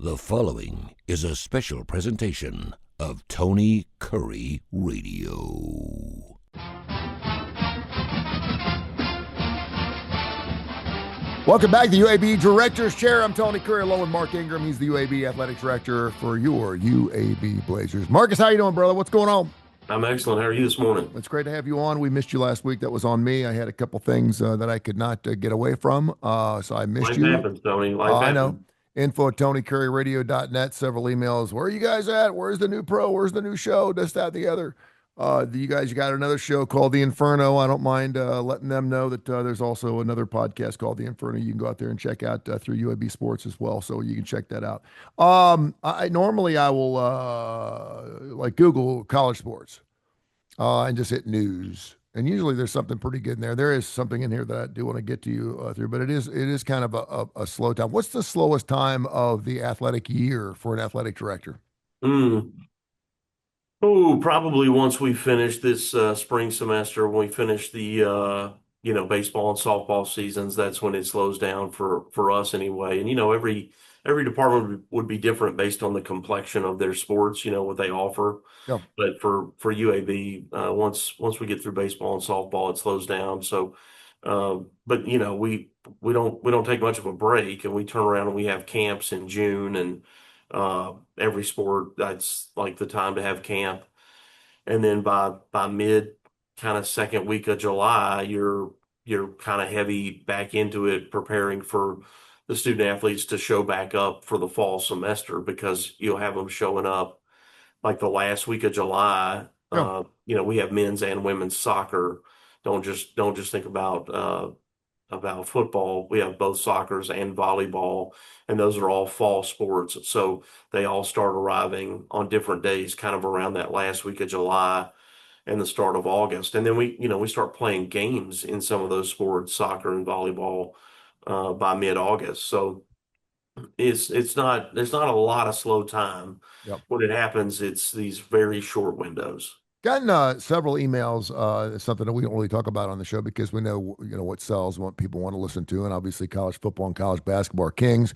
The following is a special presentation of Tony Curry Radio. Welcome back to the UAB Director's Chair. I'm Tony Curry, along with Mark Ingram. He's the UAB Athletics Director for your UAB Blazers. Marcus, how you doing, brother? What's going on? I'm excellent. How are you this morning? It's great to have you on. We missed you last week. That was on me. I had a couple things that I could not get away from, so I missed you. Life happens, Tony. Life happens. I know. Info at TonyCurryRadio.net. Several emails. Where are you guys at? Where's the new pro? Where's the new show? This, that, the other. You got another show called The Inferno. I don't mind letting them know that there's also another podcast called The Inferno. You can go out there and check out through UAB Sports as well, so you can check that out. I normally will like Google college sports and just hit news, and usually there's something pretty good in there. There is something in here that I do want to get to you through, but it is kind of a slow time. What's the slowest time of the athletic year for an athletic director? Oh, probably once we finish this spring semester, when we finish the baseball and softball seasons, that's when it slows down for us anyway. And every department would be different based on the complexion of their sports, what they offer. Yeah. But for UAB, once we get through baseball and softball, it slows down. So, but we don't take much of a break, and we turn around and we have camps in June, and every sport, that's like the time to have camp. And then by mid kind of second week of July, you're kind of heavy back into it, preparing for the student athletes to show back up for the fall semester, because you'll have them showing up like the last week of July. Yeah. We have men's and women's soccer. Don't just think about football. We have both soccers and volleyball, and those are all fall sports. So they all start arriving on different days, kind of around that last week of July and the start of August. And then we start playing games in some of those sports, soccer and volleyball, by mid-August. So there's not a lot of slow time. Yep. When it happens, it's these very short windows. Gotten several emails. It's something that we don't really talk about on the show because we know what sells, what people want to listen to, and obviously college football and college basketball are kings.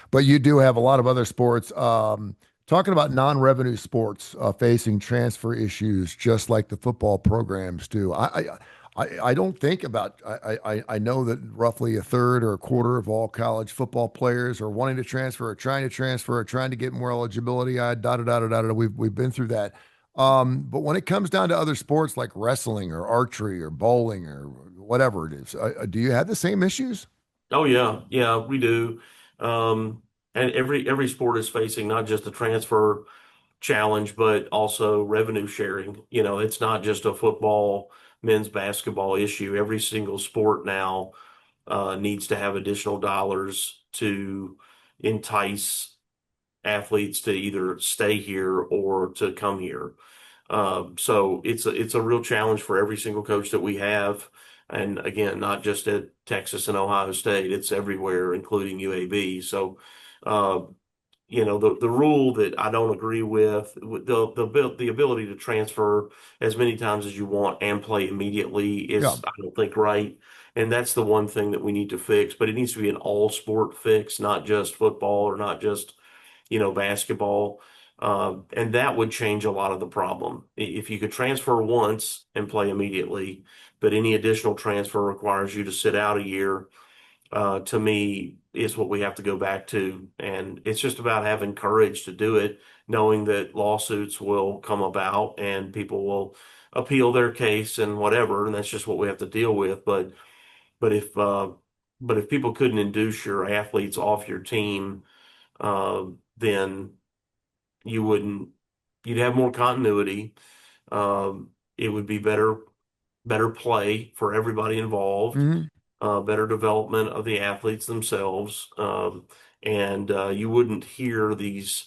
But you do have a lot of other sports. Talking about non-revenue sports facing transfer issues, just like the football programs do. I don't think about. I know that roughly a third or a quarter of all college football players are wanting to transfer, or trying to transfer, or trying to get more eligibility. We've been through that. But when it comes down to other sports like wrestling or archery or bowling or whatever it is, do you have the same issues? Oh yeah, we do. And every sport is facing not just the transfer challenge, but also revenue sharing. It's not just a football, men's basketball issue. Every single sport now needs to have additional dollars to entice athletes to either stay here or to come here. So it's a real challenge for every single coach that we have. And again, not just at Texas and Ohio State, it's everywhere, including UAB. So, the rule that I don't agree with, the ability to transfer as many times as you want and play immediately is, Yeah. I don't think, right. And that's the one thing that we need to fix, but it needs to be an all sport fix, not just football or not just basketball. And that would change a lot of the problem. If you could transfer once and play immediately, but any additional transfer requires you to sit out a year, to me, is what we have to go back to. And it's just about having courage to do it, knowing that lawsuits will come about and people will appeal their case and whatever, and that's just what we have to deal with. But if people couldn't induce your athletes off your team, then you'd have more continuity. It would be better play for everybody involved, better development of the athletes themselves. And you wouldn't hear these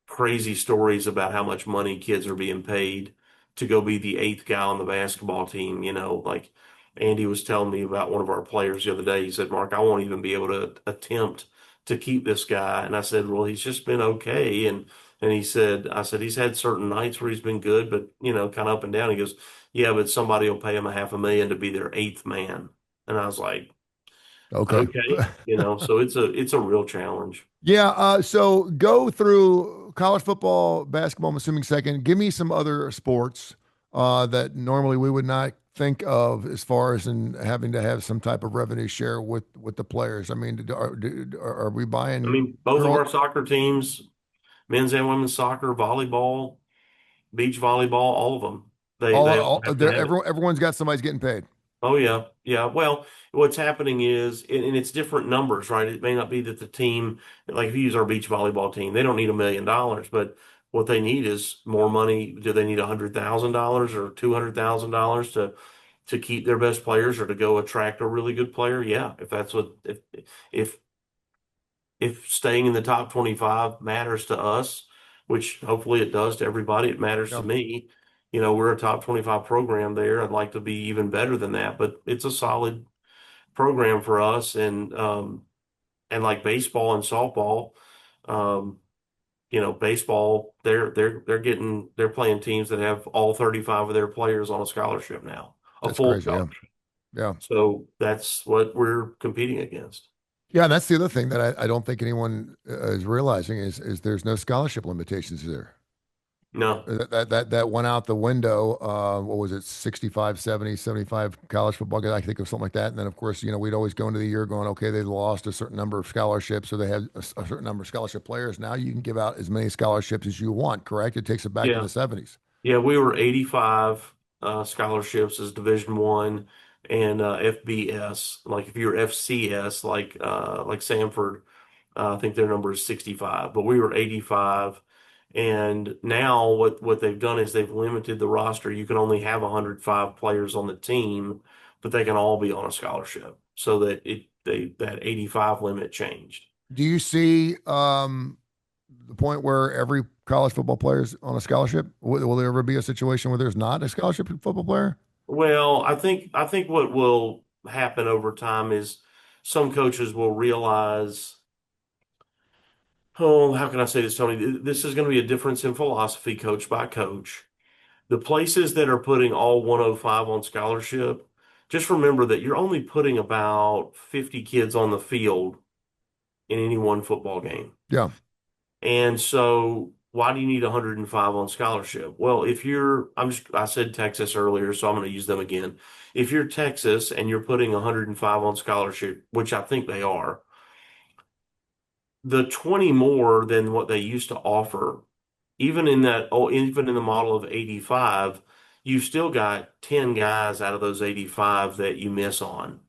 crazy stories about how much money kids are being paid to go be the eighth guy on the basketball team. Like Andy was telling me about one of our players the other day. He said, "Mark, I won't even be able to attempt to keep this guy." And I said, "Well, he's just been okay." And I said, "He's had certain nights where he's been good, but kind of up and down." He goes, "Yeah, but somebody will pay him $500,000 to be their eighth man." And I was like, Okay. okay, so it's a real challenge. Yeah, so go through college football, basketball, I'm assuming second. Give me some other sports that normally we would not think of as far as in having to have some type of revenue share with the players. I mean, are we I buying mean, both of girl our soccer teams, men's and women's soccer, volleyball, beach volleyball, all of them, they all all have to have it. everyone's got somebody's getting paid. Oh yeah, yeah. Well, what's happening is, and it's different numbers, right? It may not be that the team, like if you use our beach volleyball team, they don't need $1 million, but what they need is more money. Do they need $100,000 or $200,000 to keep their best players or to go attract a really good player? Yeah, if that's what if if staying in the top 25 matters to us, which hopefully it does to everybody, it matters to Yeah, me. We're a top 25 program there. I'd like to be even better than that, but it's a solid program for us. And like baseball and softball, um, baseball, they're playing teams that have all 35 of their players on a scholarship now, a that's full crazy. Yeah, scholarship. yeah, So that's what we're competing against. yeah. That's the other thing that I don't think anyone is realizing is there's no scholarship limitations there. No, That went out the window. What was it? 65, 70, 75 college football guys. I think of something like that. And then of course, we'd always go into the year going, okay, they lost a certain number of scholarships, or they had a certain number of scholarship players. Now you can give out as many scholarships as you want, correct? It takes it back to yeah. the 70s. Yeah, we were 85 scholarships as Division One and FBS. Like if you were FCS, like Samford, I think their number is 65, but we were 85. And now what they've done is they've limited the roster. You can only have 105 players on the team, but they can all be on a scholarship. So that 85 limit changed. Do you see the point where every college football player is on a scholarship? Will there ever be a situation where there's not a scholarship football player? Well, I think what will happen over time is some coaches will realize, oh, how can I say this, Tony? This is going to be a difference in philosophy, coach by coach. The places that are putting all 105 on scholarship, just remember that you're only putting about 50 kids on the field in any one football game. Yeah. And so why do you need 105 on scholarship? Well, I said Texas earlier, so I'm going to use them again. If you're Texas and you're putting 105 on scholarship, which I think they are, the 20 more than what they used to offer, even in the model of 85, you've still got 10 guys out of those 85 that you miss on,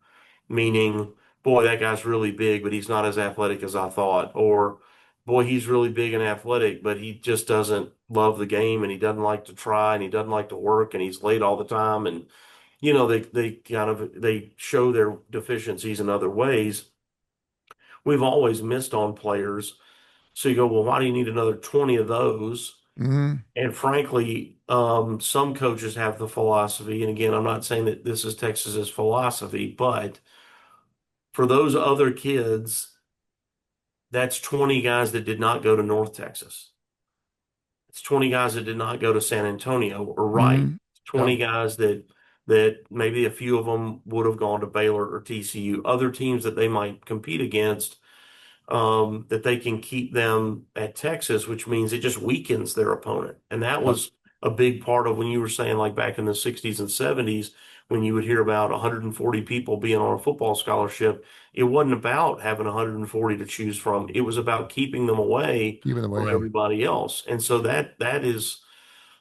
meaning, boy, that guy's really big, but he's not as athletic as I thought. Or, boy, he's really big and athletic, but he just doesn't love the game and he doesn't like to try and he doesn't like to work and he's late all the time. And, they show their deficiencies in other ways. We've always missed on players. So you go, well, why do you need another 20 of those? Hmm. And frankly, some coaches have the philosophy, and again, I'm not saying that this is Texas's philosophy, but for those other kids, that's 20 guys that did not go to North Texas. It's 20 guys that did not go to San Antonio or Wright. Hmm. Yeah. 20 guys that maybe a few of them would have gone to Baylor or TCU, other teams that they might compete against, that they can keep them at Texas, which means it just weakens their opponent. And that Yeah. was a big part of when you were saying, like back in the 60s and 70s, when you would hear about 140 people being on a football scholarship, it wasn't about having 140 to choose from. It was about keeping them away Keeping them away. from Yeah. everybody else. And so that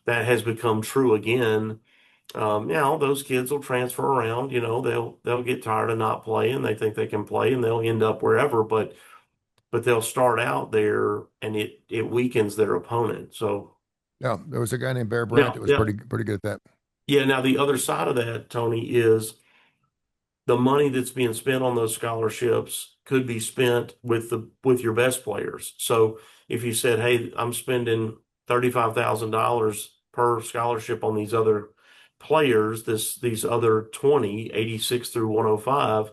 has become true again. Those kids will transfer around, they'll get tired of not playing. They think they can play and they'll end up wherever, but they'll start out there and it weakens their opponent. So Yeah. There was a guy named Bear Bryant that now, was yeah, pretty good at that. yeah. Now the other side of that, Tony, is the money that's being spent on those scholarships could be spent with your best players. So if you said, "Hey, I'm spending $35,000 per scholarship on these other players, these other 20, 86 through 105."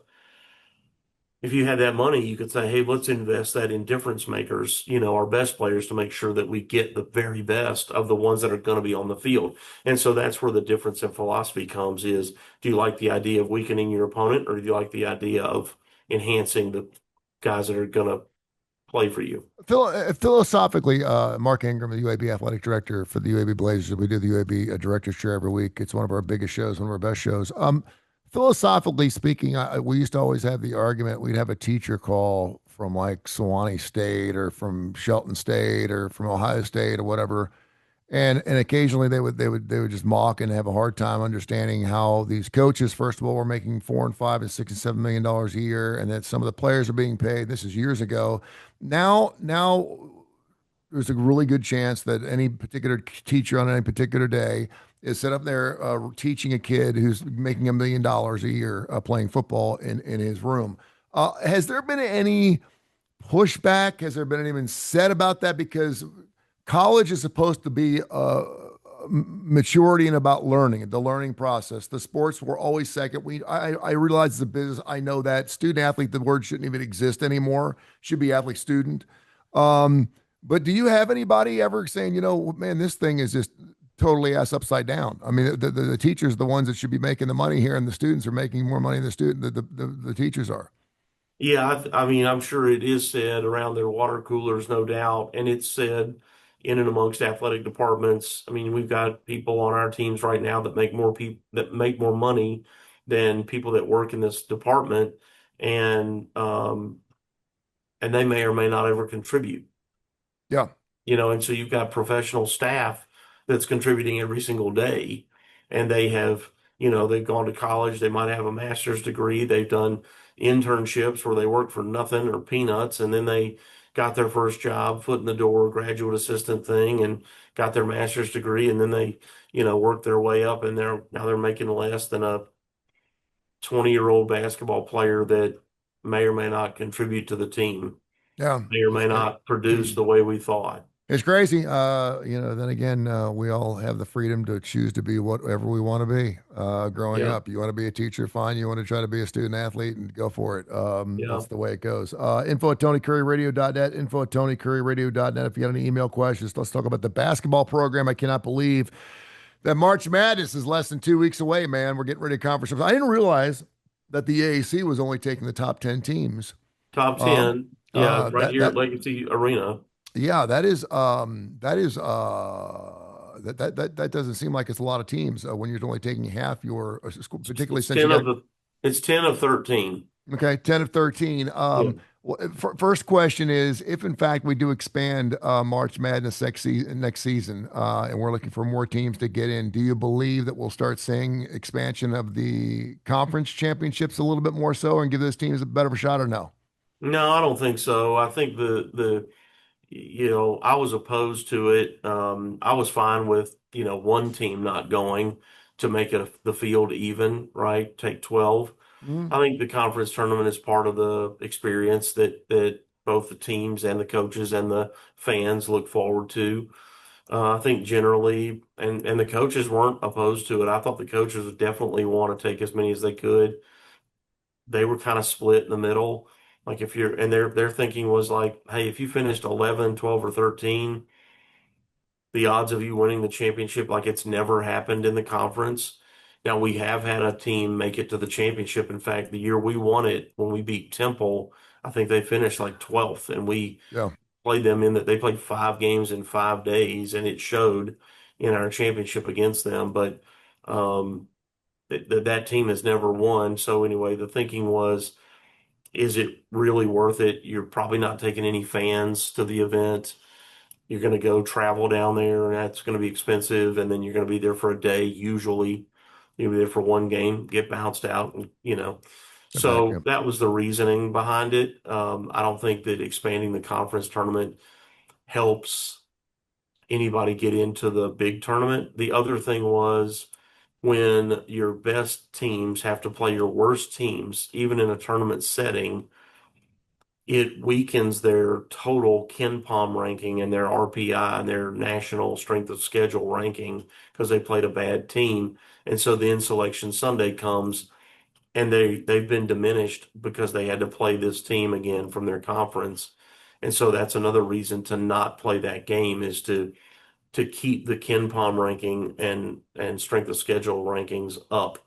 If you had that money, you could say, hey, let's invest that in difference makers, our best players to make sure that we get the very best of the ones that are going to be on the field. And so that's where the difference in philosophy comes is, do you like the idea of weakening your opponent or do you like the idea of enhancing the guys that are going to play for you. Philosophically, Mark Ingram, the UAB athletic director for the UAB Blazers, we do the UAB director's chair every week. It's one of our biggest shows, one of our best shows. Philosophically speaking, we used to always have the argument. We'd have a teacher call from like Sewanee State or from Shelton State or from Ohio State or whatever, and occasionally they would just mock and have a hard time understanding how these coaches, first of all, were making 4 and 5 and 6 and $7 million a year, and that some of the players are being paid. This is years ago. Now there's a really good chance that any particular teacher on any particular day is set up there teaching a kid who's making $1 million a year playing football in his room. Has there been any pushback? Has there been anything said about that? Because college is supposed to be maturity and about learning, the learning process. The sports were always second. I realize it's a business. I know that student athlete, the word shouldn't even exist anymore. Should be athlete student. But do you have anybody ever saying, man, this thing is just totally ass upside down? I mean, the teachers are the ones that should be making the money here, and the students are making more money than the teachers are. Yeah, I mean, I'm sure it is said around their water coolers, no doubt, and it's said in and amongst athletic departments. I mean, we've got people on our teams right now that make more money than people that work in this department, and um, and they may or may not ever contribute. Yeah, And so you've got professional staff that's contributing every single day, and they've gone to college, they might have a master's degree, they've done internships where they work for nothing or peanuts, and then they got their first job, foot in the door, graduate assistant thing, and got their master's degree, and then they, work their way up, and they're making less than a 20-year-old basketball player that may or may not contribute to the team, yeah. may or may not produce the way we thought. It's crazy. Then again, we all have the freedom to choose to be whatever we want to be. Growing Yeah. up, you want to be a teacher, fine. You want to try to be a student athlete, and go for it. Yeah. That's the way it goes. Info at TonyCurryRadio.net, info at TonyCurryRadio.net. If you have any email questions, let's talk about the basketball program. I cannot believe that March Madness is less than 2 weeks away, man. We're getting ready to conference. I didn't realize that the AAC was only taking the top 10 teams. Top Um, 10. Yeah, right that here at that Legacy Arena. Yeah, that doesn't seem like it's a lot of teams when you're only taking half your school, particularly It's since you 10 got of the it's 10 of 13. okay 10 of 13. Yeah. First question is if in fact we do expand March Madness next season, and we're looking for more teams to get in. Do you believe that we'll start seeing expansion of the conference championships a little bit more so and give those teams a better shot, or no? No, I don't think so. I think I was opposed to it. I was fine with, one team not going to make the field even, right? Take 12. Mm, I think the conference tournament is part of the experience that both the teams and the coaches and the fans look forward to. I think generally, and the coaches weren't opposed to it. I thought the coaches would definitely want to take as many as they could. They were kind of split in the middle. Like if you're, and their thinking was like, hey, if you finished 11, 12, or 13, the odds of you winning the championship, like it's never happened in the conference. Now we have had a team make it to the championship. In fact, the year we won it, when we beat Temple, I think they finished like 12th, and we yeah, played them in that they played 5 games in 5 days, and it showed in our championship against them. But um, that team has never won. So anyway, the thinking was, is it really worth it? You're probably not taking any fans to the event. You're going to go travel down there, and that's going to be expensive. And then you're going to be there for a day. Usually, you'll be there for one game, get bounced out, and. get back. Yeah. So that was the reasoning behind it. I don't think that expanding the conference tournament helps anybody get into the big tournament. The other thing was when your best teams have to play your worst teams, even in a tournament setting, it weakens their total KenPom ranking and their RPI and their national strength of schedule ranking because they played a bad team. And so the in-selection Sunday comes and they've been diminished because they had to play this team again from their conference. And so that's another reason to not play that game is to keep the KenPom ranking and strength of schedule rankings up.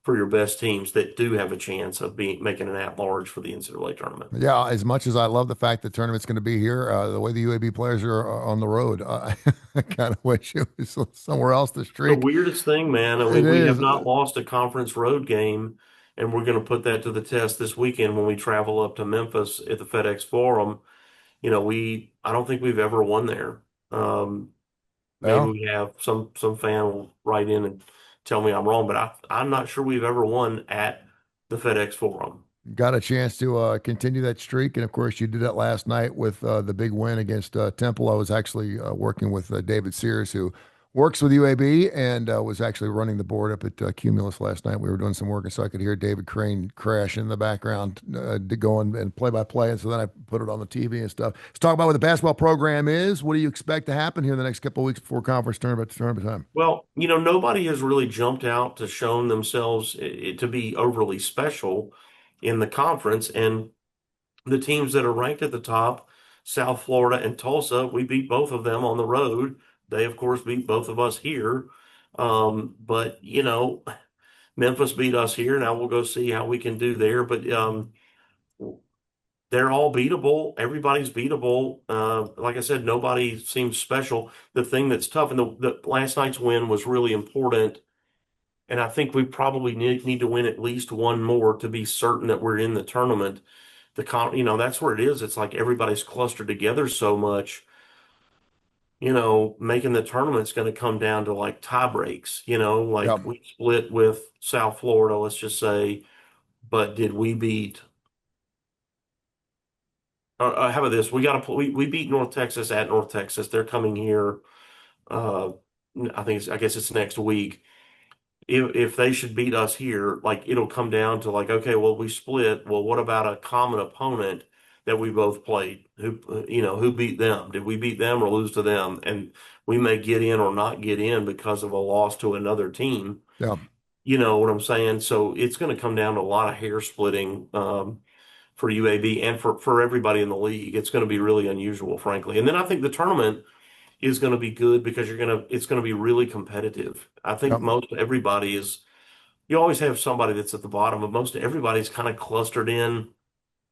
for your best teams that do have a chance of making an at-large for the NCAA tournament. Yeah, as much as I love the fact the tournament's going to be here, the way the UAB players are on the road, I kind of wish it was somewhere else to The streak. weirdest thing, man, and It we is. have not lost a conference road game, and we're going to put that to the test this weekend when we travel up to Memphis at the FedEx Forum. I don't think we've ever won there. Maybe Yeah. we have some fan will write in and tell me I'm wrong, but I'm not sure we've ever won at the FedEx Forum. Got a chance to continue that streak. And of course, you did that last night with the big win against Temple. I was actually working with David Sears, who works with UAB and was actually running the board up at Cumulus last night. We were doing some work, and so I could hear David Crane crash in the background going and play by play. And so then I put it on the TV and stuff. Let's talk about what the basketball program is. What do you expect to happen here in the next couple of weeks before conference tournament time? Well, nobody has really jumped out to shown themselves to be overly special in the conference. And the teams that are ranked at the top, South Florida and Tulsa, we beat both of them on the road. They, of course, beat both of us here. But, Memphis beat us here. Now we'll go see how we can do there. But they're all beatable. Everybody's beatable. Like I said, nobody seems special. The thing that's tough, and the last night's win was really important. And I think we probably need to win at least one more to be certain that we're in the tournament. That's where it is. It's like everybody's clustered together so much. Making the tournament's going to come down to like tie breaks. Yeah. Like we split with South Florida, let's just say, but did we beat? How about this? We beat North Texas at North Texas. They're coming here. Uh, I guess it's next week. If they should beat us here, like it'll come down to like, okay, well, we split. Well, what about a common opponent that we both played? Who beat them? Did we beat them or lose to them? And we may get in or not get in because of a loss to another team. Yeah. You know what I'm saying? So it's going to come down to a lot of hair splitting for UAB and for everybody in the league. It's going to be really unusual, frankly. And then I think the tournament is going to be good because it's going to be really competitive. I think Yeah. most everybody you always have somebody that's at the bottom, but most everybody's kind of clustered in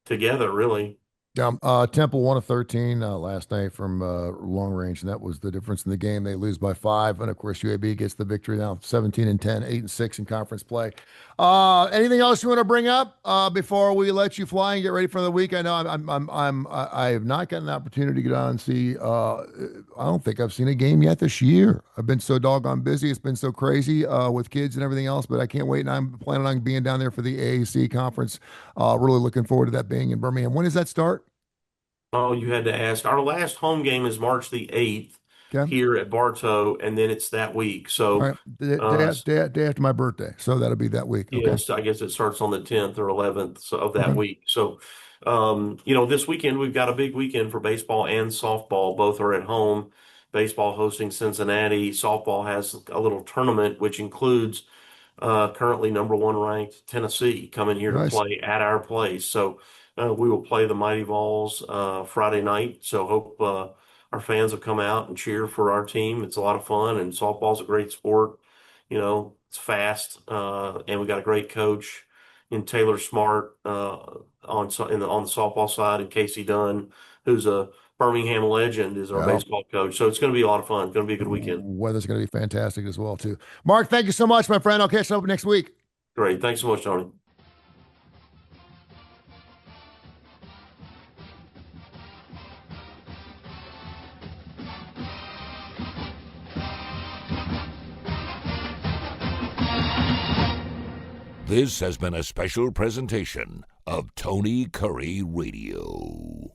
together, really. Yeah, Temple won a 13 last night from long range, and that was the difference in the game. They lose by 5, and of course UAB gets the victory now, 17-10, 8-6 in conference play. Anything else you want to bring up before we let you fly and get ready for the week? I know I have not gotten the opportunity to get on and see. I don't think I've seen a game yet this year. I've been so doggone busy. It's been so crazy with kids and everything else, but I can't wait. And I'm planning on being down there for the AAC conference. Really looking forward to that being in Birmingham. When does that start? Oh, you had to ask. Our last home game is March the 8th Okay. here at Bartow, and then it's that week. All So, right. Day after my birthday. So that'll be that week. Okay. yes, I guess it starts on the 10th or 11th of that Okay. week. So, this weekend we've got a big weekend for baseball and softball. Both are at home. Baseball hosting Cincinnati. Softball has a little tournament, which includes currently number one ranked Tennessee coming here to Nice. play at our place. So we will play the Mighty Vols Friday night. So hope our fans will come out and cheer for our team. It's a lot of fun, and softball's a great sport. It's fast, and we got a great coach in Taylor Smart on the softball side, and Casey Dunn, who's a Birmingham legend, is our Yeah. baseball coach. So it's going to be a lot of fun. It's going to be a good weekend. Weather's going to be fantastic as well, too. Mark, thank you so much, my friend. I'll catch you up next week. Great. Thanks so much, Tony. This has been a special presentation of Tony Curry Radio.